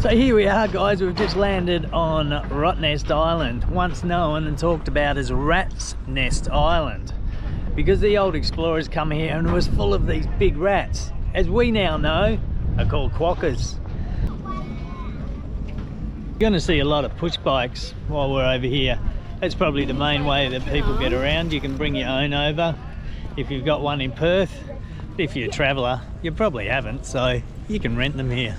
So here we are, guys. We've just landed on ROTTNESS Island, once known and talked about as Rat's Nest Island, because the old explorers come here and it was full of these big rats, as we now know are called QUOKKAs. You're going to see a lot of push bikes while we're over here. That's probably the main way that people get around. You can bring your own over if you've got one in Perth. But if you're a traveller, you probably haven't, so you can rent them here.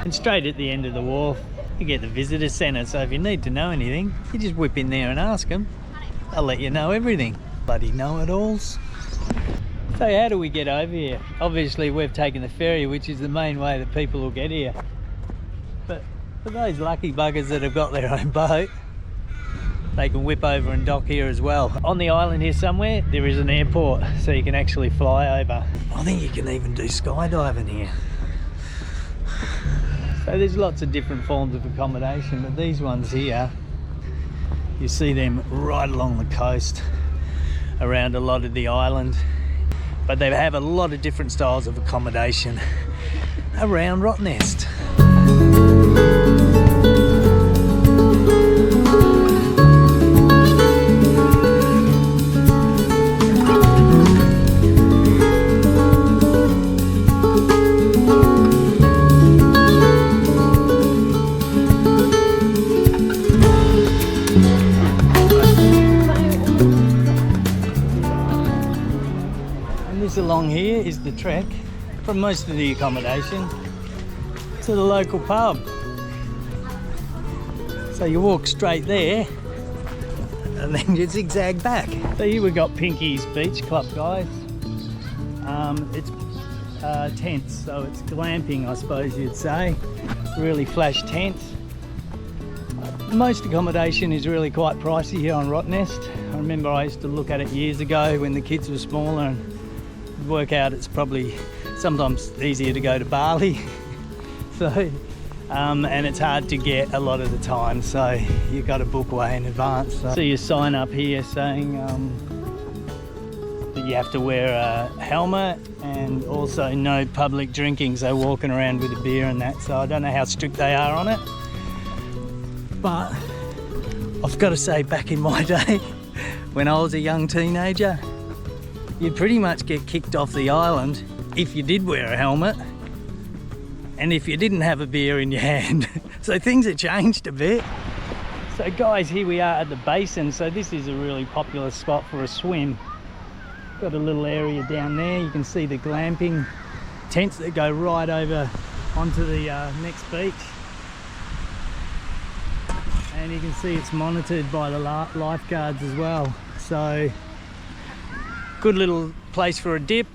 And straight at the end of the wharf, you get the visitor centre, so if you need to know anything, you just whip in there and ask them. They'll let you know everything. Bloody know-it-alls. So how do we get over here? Obviously we've taken the ferry, which is the main way that people will get here. But for those lucky buggers that have got their own boat, they can whip over and dock here as well. On the island here somewhere, there is an airport, so you can actually fly over. I think you can even do skydiving here. So there's lots of different forms of accommodation, but these ones here, you see them right along the coast around a lot of the island. But they have a lot of different styles of accommodation around ROTTNESS. Along here is the trek from most of the accommodation to the local pub. So you walk straight there and then you zigzag back. So here we've got Pinky's Beach Club, guys. It's tents, so it's glamping, I suppose you'd say. Really flash tents. Most accommodation is really quite pricey here on ROTTNESS. I remember I used to look at it years ago when the kids were smaller and work out it's probably sometimes easier to go to Bali. So and it's hard to get a lot of the time, so you've got to book way in advance. So you sign up here saying that you have to wear a helmet and also no public drinking, so walking around with a beer and that. So I don't know how strict they are on it, but I've got to say, back in my day when I was a young teenager, you'd pretty much get kicked off the island if you did wear a helmet and if you didn't have a beer in your hand. So things have changed a bit. So guys, here we are at the basin. So this is a really popular spot for a swim. Got a little area down there. You can see the glamping tents that go right over onto the next beach. And you can see it's monitored by the lifeguards as well. So good little place for a dip,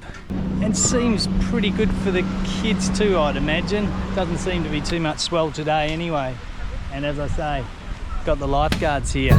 and seems pretty good for the kids too, I'd imagine. Doesn't seem to be too much swell today anyway. And as I say, got the lifeguards here.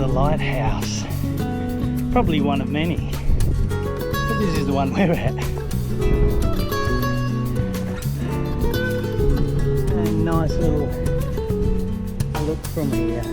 Lighthouse, probably one of many, but this is the one we're at. And nice little look from here.